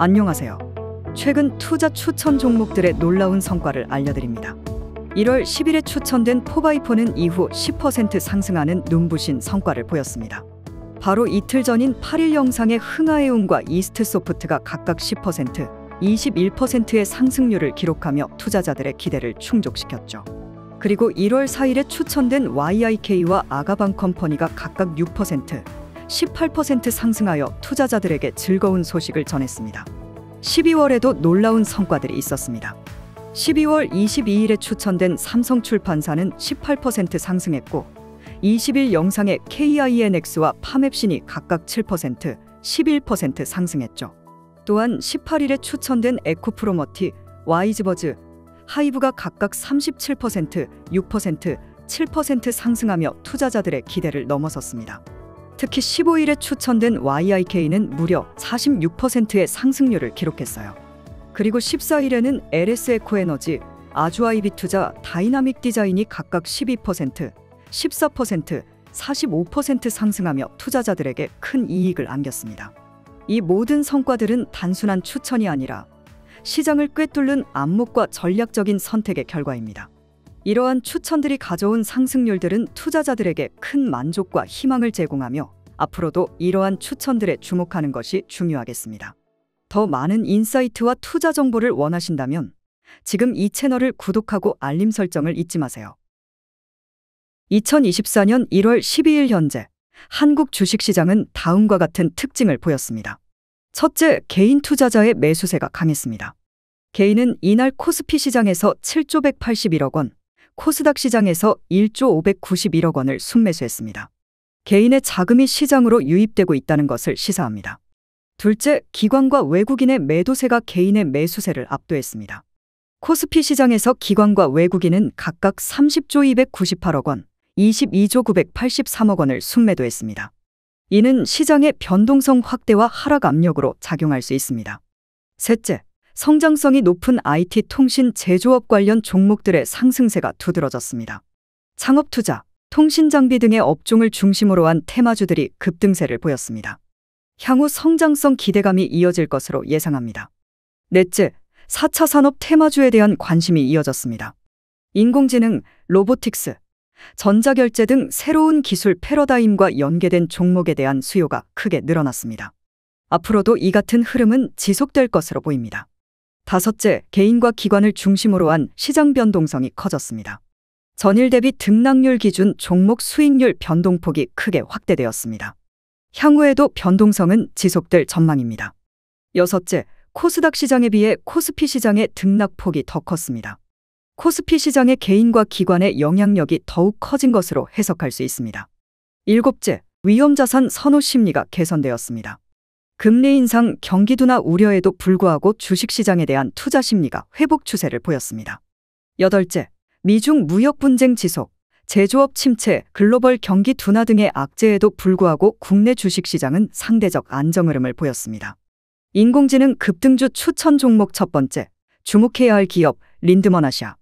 안녕하세요. 최근 투자 추천 종목들의 놀라운 성과를 알려드립니다. 1월 10일에 추천된 포바이포는 이후 10% 상승하는 눈부신 성과를 보였습니다. 바로 이틀 전인 8일 영상의 흥하해운과 이스트소프트가 각각 10%, 21%의 상승률을 기록하며 투자자들의 기대를 충족시켰죠. 그리고 1월 4일에 추천된 YIK와 아가방컴퍼니가 각각 6%, 18% 상승하여 투자자들에게 즐거운 소식을 전했습니다. 12월에도 놀라운 성과들이 있었습니다. 12월 22일에 추천된 삼성출판사는 18% 상승했고 20일 영상의 KINX와 파맵신이 각각 7%, 11% 상승했죠. 또한 18일에 추천된 에코프로머티, 와이즈버즈, 하이브가 각각 37%, 6%, 7% 상승하며 투자자들의 기대를 넘어섰습니다. 특히 15일에 추천된 YIK는 무려 46%의 상승률을 기록했어요. 그리고 14일에는 LS에코에너지, 아주아이비투자, 다이나믹 디자인이 각각 12%, 14%, 45% 상승하며 투자자들에게 큰 이익을 안겼습니다. 이 모든 성과들은 단순한 추천이 아니라 시장을 꿰뚫는 안목과 전략적인 선택의 결과입니다. 이러한 추천들이 가져온 상승률들은 투자자들에게 큰 만족과 희망을 제공하며 앞으로도 이러한 추천들에 주목하는 것이 중요하겠습니다. 더 많은 인사이트와 투자 정보를 원하신다면 지금 이 채널을 구독하고 알림 설정을 잊지 마세요. 2024년 1월 12일 현재 한국 주식시장은 다음과 같은 특징을 보였습니다. 첫째, 개인 투자자의 매수세가 강했습니다. 개인은 이날 코스피 시장에서 7조 181억 원, 코스닥 시장에서 1조 591억 원을 순매수했습니다. 개인의 자금이 시장으로 유입되고 있다는 것을 시사합니다. 둘째, 기관과 외국인의 매도세가 개인의 매수세를 압도했습니다. 코스피 시장에서 기관과 외국인은 각각 30조 298억 원, 22조 983억 원을 순매도했습니다. 이는 시장의 변동성 확대와 하락 압력으로 작용할 수 있습니다. 셋째, 성장성이 높은 IT, 통신, 제조업 관련 종목들의 상승세가 두드러졌습니다. 창업투자, 통신장비 등의 업종을 중심으로 한 테마주들이 급등세를 보였습니다. 향후 성장성 기대감이 이어질 것으로 예상합니다. 넷째, 4차 산업 테마주에 대한 관심이 이어졌습니다. 인공지능, 로보틱스, 전자결제 등 새로운 기술 패러다임과 연계된 종목에 대한 수요가 크게 늘어났습니다. 앞으로도 이 같은 흐름은 지속될 것으로 보입니다. 다섯째, 개인과 기관을 중심으로 한 시장 변동성이 커졌습니다. 전일 대비 등락률 기준 종목 수익률 변동폭이 크게 확대되었습니다. 향후에도 변동성은 지속될 전망입니다. 여섯째, 코스닥 시장에 비해 코스피 시장의 등락폭이 더 컸습니다. 코스피 시장의 개인과 기관의 영향력이 더욱 커진 것으로 해석할 수 있습니다. 일곱째, 위험자산 선호 심리가 개선되었습니다. 금리 인상, 경기 둔화 우려에도 불구하고 주식시장에 대한 투자 심리가 회복 추세를 보였습니다. 여덟째, 미중 무역 분쟁 지속, 제조업 침체, 글로벌 경기 둔화 등의 악재에도 불구하고 국내 주식시장은 상대적 안정 흐름을 보였습니다. 인공지능 급등주 추천 종목 첫 번째, 주목해야 할 기업, 린드먼아시아.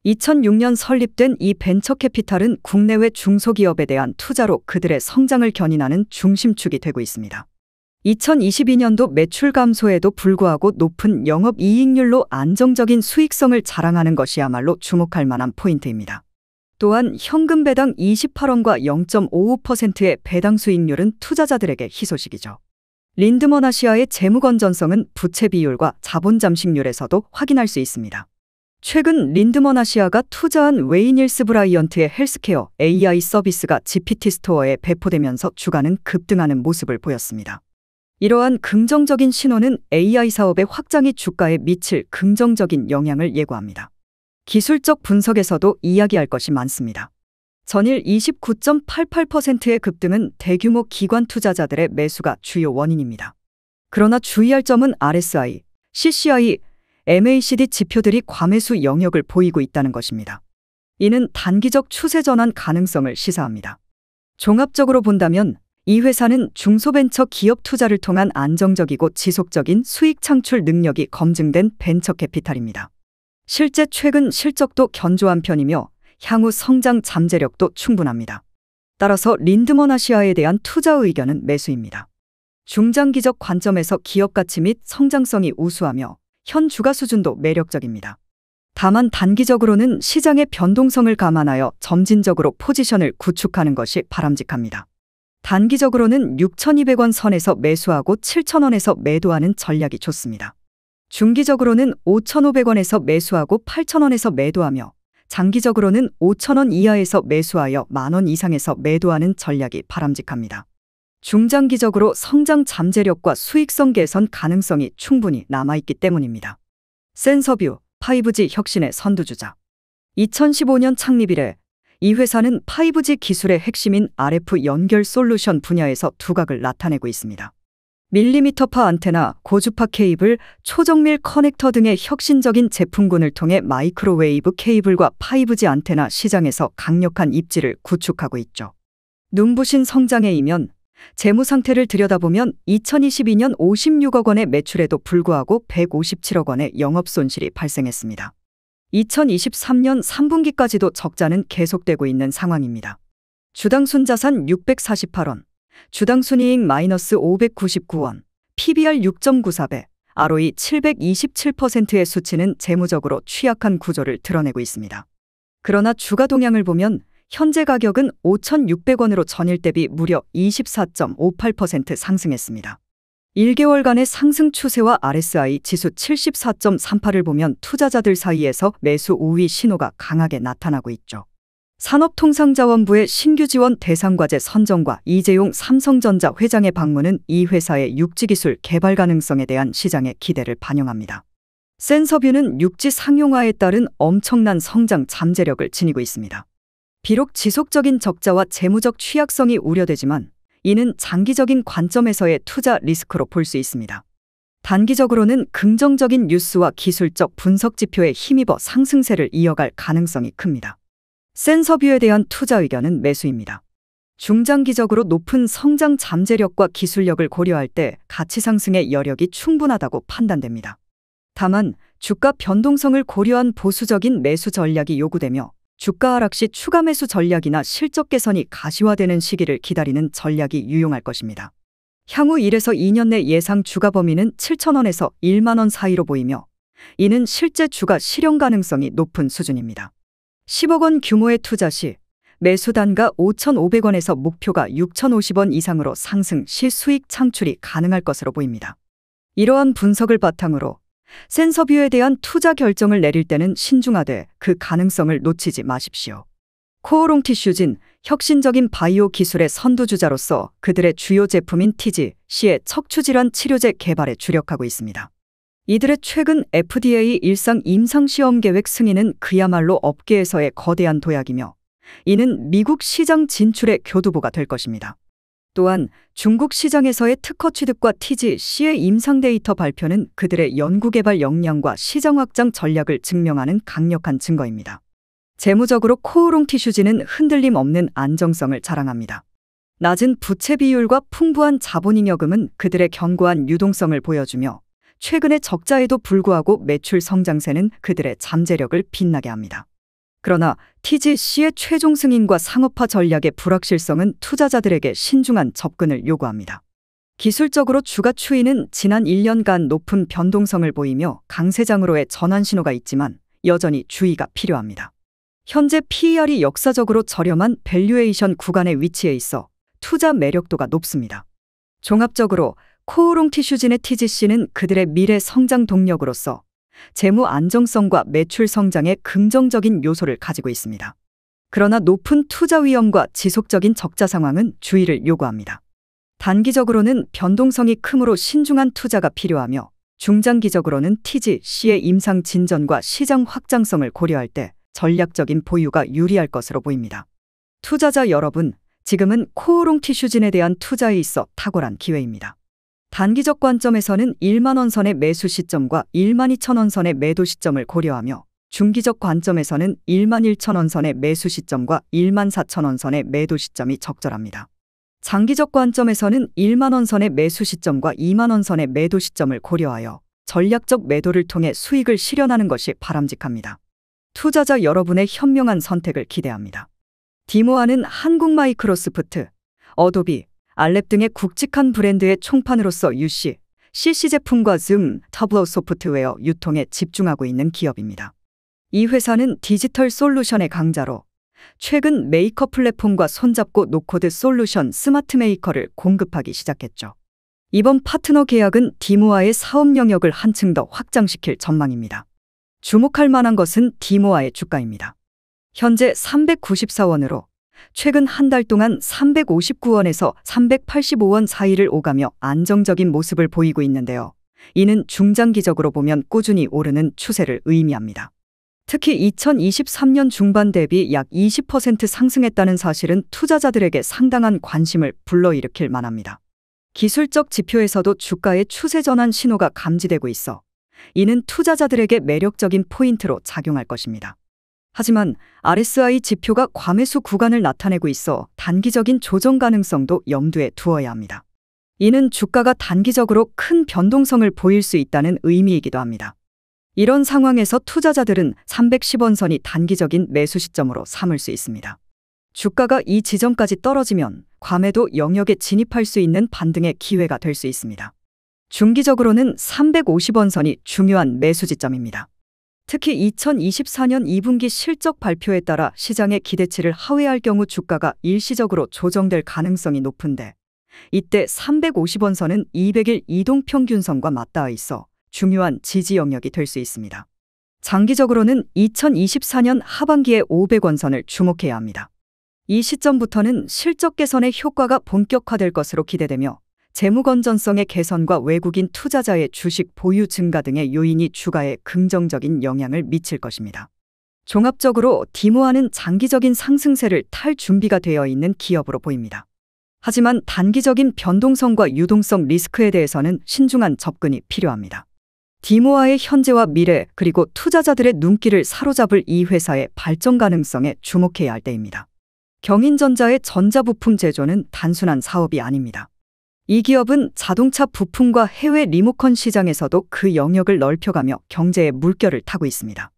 2006년 설립된 이 벤처캐피탈은 국내외 중소기업에 대한 투자로 그들의 성장을 견인하는 중심축이 되고 있습니다. 2022년도 매출 감소에도 불구하고 높은 영업이익률로 안정적인 수익성을 자랑하는 것이야말로 주목할 만한 포인트입니다. 또한 현금 배당 28원과 0.55%의 배당 수익률은 투자자들에게 희소식이죠. 린드먼아시아의 재무 건전성은 부채 비율과 자본 잠식률에서도 확인할 수 있습니다. 최근 린드먼아시아가 투자한 웨이닐스 브라이언트의 헬스케어 AI 서비스가 GPT 스토어에 배포되면서 주가는 급등하는 모습을 보였습니다. 이러한 긍정적인 신호는 AI 사업의 확장이 주가에 미칠 긍정적인 영향을 예고합니다. 기술적 분석에서도 이야기할 것이 많습니다. 전일 29.88%의 급등은 대규모 기관 투자자들의 매수가 주요 원인입니다. 그러나 주의할 점은 RSI, CCI, MACD 지표들이 과매수 영역을 보이고 있다는 것입니다. 이는 단기적 추세 전환 가능성을 시사합니다. 종합적으로 본다면 이 회사는 중소벤처 기업 투자를 통한 안정적이고 지속적인 수익 창출 능력이 검증된 벤처 캐피탈입니다. 실제 최근 실적도 견조한 편이며 향후 성장 잠재력도 충분합니다. 따라서 린드먼아시아에 대한 투자 의견은 매수입니다. 중장기적 관점에서 기업 가치 및 성장성이 우수하며 현 주가 수준도 매력적입니다. 다만 단기적으로는 시장의 변동성을 감안하여 점진적으로 포지션을 구축하는 것이 바람직합니다. 단기적으로는 6,200원 선에서 매수하고 7,000원에서 매도하는 전략이 좋습니다. 중기적으로는 5,500원에서 매수하고 8,000원에서 매도하며 장기적으로는 5,000원 이하에서 매수하여 10,000원 이상에서 매도하는 전략이 바람직합니다. 중장기적으로 성장 잠재력과 수익성 개선 가능성이 충분히 남아있기 때문입니다. 센서뷰, 5G 혁신의 선두주자. 2015년 창립 이래 이 회사는 5G 기술의 핵심인 RF 연결 솔루션 분야에서 두각을 나타내고 있습니다. 밀리미터파 안테나, 고주파 케이블, 초정밀 커넥터 등의 혁신적인 제품군을 통해 마이크로웨이브 케이블과 5G 안테나 시장에서 강력한 입지를 구축하고 있죠. 눈부신 성장의 이면, 재무 상태를 들여다보면 2022년 56억 원의 매출에도 불구하고 157억 원의 영업 손실이 발생했습니다. 2023년 3분기까지도 적자는 계속되고 있는 상황입니다. 주당 순자산 648원, 주당 순이익 마이너스 599원, PBR 6.94배, ROE 727%의 수치는 재무적으로 취약한 구조를 드러내고 있습니다. 그러나 주가 동향을 보면 현재 가격은 5,600원으로 전일 대비 무려 24.58% 상승했습니다. 1개월간의 상승 추세와 RSI 지수 74.38을 보면 투자자들 사이에서 매수 우위 신호가 강하게 나타나고 있죠. 산업통상자원부의 신규 지원 대상과제 선정과 이재용 삼성전자 회장의 방문은 이 회사의 육지기술 개발 가능성에 대한 시장의 기대를 반영합니다. 센서뷰는 육지 상용화에 따른 엄청난 성장 잠재력을 지니고 있습니다. 비록 지속적인 적자와 재무적 취약성이 우려되지만 이는 장기적인 관점에서의 투자 리스크로 볼 수 있습니다. 단기적으로는 긍정적인 뉴스와 기술적 분석 지표에 힘입어 상승세를 이어갈 가능성이 큽니다. 센서뷰에 대한 투자 의견은 매수입니다. 중장기적으로 높은 성장 잠재력과 기술력을 고려할 때 가치 상승의 여력이 충분하다고 판단됩니다. 다만 주가 변동성을 고려한 보수적인 매수 전략이 요구되며 주가 하락 시 추가 매수 전략이나 실적 개선이 가시화되는 시기를 기다리는 전략이 유용할 것입니다. 향후 1에서 2년 내 예상 주가 범위는 7,000원에서 1만 원 사이로 보이며 이는 실제 주가 실현 가능성이 높은 수준입니다. 10억 원 규모의 투자 시 매수 단가 5,500원에서 목표가 6,050원 이상으로 상승 시 수익 창출이 가능할 것으로 보입니다. 이러한 분석을 바탕으로 센서뷰에 대한 투자 결정을 내릴 때는 신중하되 그 가능성을 놓치지 마십시오. 코오롱 티슈진, 혁신적인 바이오 기술의 선두주자로서 그들의 주요 제품인 TGC의 척추질환 치료제 개발에 주력하고 있습니다. 이들의 최근 FDA 일상 임상시험 계획 승인은 그야말로 업계에서의 거대한 도약이며 이는 미국 시장 진출의 교두보가 될 것입니다. 또한 중국 시장에서의 특허 취득과 TGC의 임상 데이터 발표는 그들의 연구개발 역량과 시장 확장 전략을 증명하는 강력한 증거입니다. 재무적으로 코오롱 티슈진은 흔들림 없는 안정성을 자랑합니다. 낮은 부채 비율과 풍부한 자본잉여금은 그들의 견고한 유동성을 보여주며 최근의 적자에도 불구하고 매출 성장세는 그들의 잠재력을 빛나게 합니다. 그러나 TGC의 최종 승인과 상업화 전략의 불확실성은 투자자들에게 신중한 접근을 요구합니다. 기술적으로 주가 추이는 지난 1년간 높은 변동성을 보이며 강세장으로의 전환 신호가 있지만 여전히 주의가 필요합니다. 현재 PER이 역사적으로 저렴한 밸류에이션 구간에 위치해 있어 투자 매력도가 높습니다. 종합적으로 코오롱 티슈진의 TGC는 그들의 미래 성장 동력으로서 재무 안정성과 매출 성장에 긍정적인 요소를 가지고 있습니다. 그러나 높은 투자 위험과 지속적인 적자 상황은 주의를 요구합니다. 단기적으로는 변동성이 크므로 신중한 투자가 필요하며 중장기적으로는 TGC의 임상 진전과 시장 확장성을 고려할 때 전략적인 보유가 유리할 것으로 보입니다. 투자자 여러분, 지금은 코오롱 티슈진에 대한 투자에 있어 탁월한 기회입니다. 단기적 관점에서는 1만 원 선의 매수 시점과 12,000원 선의 매도 시점을 고려하며 중기적 관점에서는 11,000원 선의 매수 시점과 14,000원 선의 매도 시점이 적절합니다. 장기적 관점에서는 1만 원 선의 매수 시점과 2만 원 선의 매도 시점을 고려하여 전략적 매도를 통해 수익을 실현하는 것이 바람직합니다. 투자자 여러분의 현명한 선택을 기대합니다. 디모아는 한국마이크로소프트, 어도비, 알랩 등의 굵직한 브랜드의 총판으로서 UC, CC 제품과 터블로 소프트웨어 유통에 집중하고 있는 기업입니다. 이 회사는 디지털 솔루션의 강자로 최근 메이커 플랫폼과 손잡고 노코드 솔루션 스마트 메이커를 공급하기 시작했죠. 이번 파트너 계약은 디모아의 사업 영역을 한층 더 확장시킬 전망입니다. 주목할 만한 것은 디모아의 주가입니다. 현재 394원으로 최근 한 달 동안 359원에서 385원 사이를 오가며 안정적인 모습을 보이고 있는데요. 이는 중장기적으로 보면 꾸준히 오르는 추세를 의미합니다. 특히 2023년 중반 대비 약 20% 상승했다는 사실은 투자자들에게 상당한 관심을 불러일으킬 만합니다. 기술적 지표에서도 주가의 추세 전환 신호가 감지되고 있어 이는 투자자들에게 매력적인 포인트로 작용할 것입니다. 하지만 RSI 지표가 과매수 구간을 나타내고 있어 단기적인 조정 가능성도 염두에 두어야 합니다. 이는 주가가 단기적으로 큰 변동성을 보일 수 있다는 의미이기도 합니다. 이런 상황에서 투자자들은 310원 선이 단기적인 매수 시점으로 삼을 수 있습니다. 주가가 이 지점까지 떨어지면 과매도 영역에 진입할 수 있는 반등의 기회가 될 수 있습니다. 중기적으로는 350원 선이 중요한 매수 지점입니다. 특히 2024년 2분기 실적 발표에 따라 시장의 기대치를 하회할 경우 주가가 일시적으로 조정될 가능성이 높은데 이때 350원 선은 200일 이동평균선과 맞닿아 있어 중요한 지지 영역이 될 수 있습니다. 장기적으로는 2024년 하반기에 500원 선을 주목해야 합니다. 이 시점부터는 실적 개선의 효과가 본격화될 것으로 기대되며 재무 건전성의 개선과 외국인 투자자의 주식 보유 증가 등의 요인이 주가에 긍정적인 영향을 미칠 것입니다. 종합적으로 디모아는 장기적인 상승세를 탈 준비가 되어 있는 기업으로 보입니다. 하지만 단기적인 변동성과 유동성 리스크에 대해서는 신중한 접근이 필요합니다. 디모아의 현재와 미래 그리고 투자자들의 눈길을 사로잡을 이 회사의 발전 가능성에 주목해야 할 때입니다. 경인전자의 전자부품 제조는 단순한 사업이 아닙니다. 이 기업은 자동차 부품과 해외 리모컨 시장에서도 그 영역을 넓혀가며 경제의 물결을 타고 있습니다.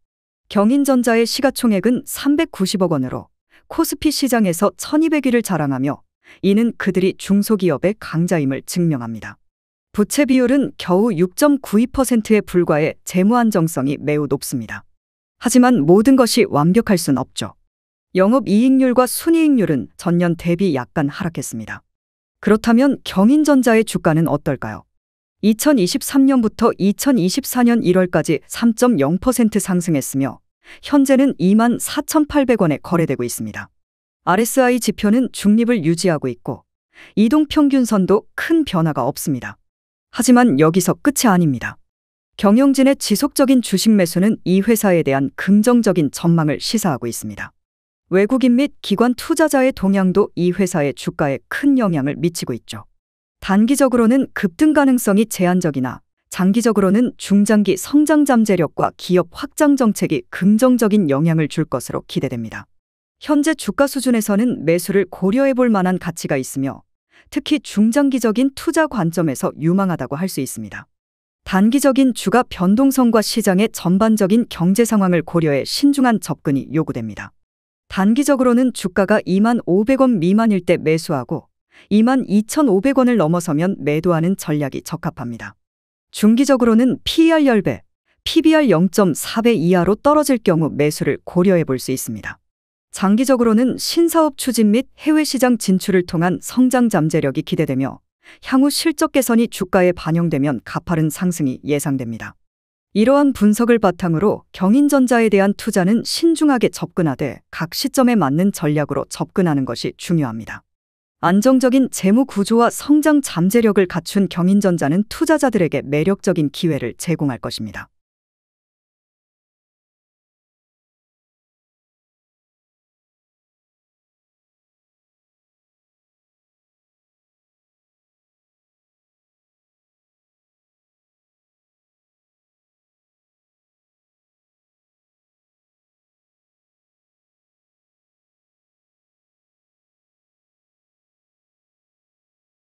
경인전자의 시가총액은 390억 원으로 코스피 시장에서 1200위를 자랑하며 이는 그들이 중소기업의 강자임을 증명합니다. 부채 비율은 겨우 6.92%에 불과해 재무 안정성이 매우 높습니다. 하지만 모든 것이 완벽할 순 없죠. 영업이익률과 순이익률은 전년 대비 약간 하락했습니다. 그렇다면 경인전자의 주가는 어떨까요? 2023년부터 2024년 1월까지 3.0% 상승했으며 현재는 24,800원에 거래되고 있습니다. RSI 지표는 중립을 유지하고 있고 이동평균선도 큰 변화가 없습니다. 하지만 여기서 끝이 아닙니다. 경영진의 지속적인 주식 매수는 이 회사에 대한 긍정적인 전망을 시사하고 있습니다. 외국인 및 기관 투자자의 동향도 이 회사의 주가에 큰 영향을 미치고 있죠. 단기적으로는 급등 가능성이 제한적이나 장기적으로는 중장기 성장 잠재력과 기업 확장 정책이 긍정적인 영향을 줄 것으로 기대됩니다. 현재 주가 수준에서는 매수를 고려해 볼 만한 가치가 있으며 특히 중장기적인 투자 관점에서 유망하다고 할 수 있습니다. 단기적인 주가 변동성과 시장의 전반적인 경제 상황을 고려해 신중한 접근이 요구됩니다. 단기적으로는 주가가 25,500원 미만일 때 매수하고 22,500원을 넘어서면 매도하는 전략이 적합합니다. 중기적으로는 PER 10배, PBR 0.4배 이하로 떨어질 경우 매수를 고려해 볼 수 있습니다. 장기적으로는 신사업 추진 및 해외 시장 진출을 통한 성장 잠재력이 기대되며 향후 실적 개선이 주가에 반영되면 가파른 상승이 예상됩니다. 이러한 분석을 바탕으로 경인전자에 대한 투자는 신중하게 접근하되 각 시점에 맞는 전략으로 접근하는 것이 중요합니다. 안정적인 재무 구조와 성장 잠재력을 갖춘 경인전자는 투자자들에게 매력적인 기회를 제공할 것입니다.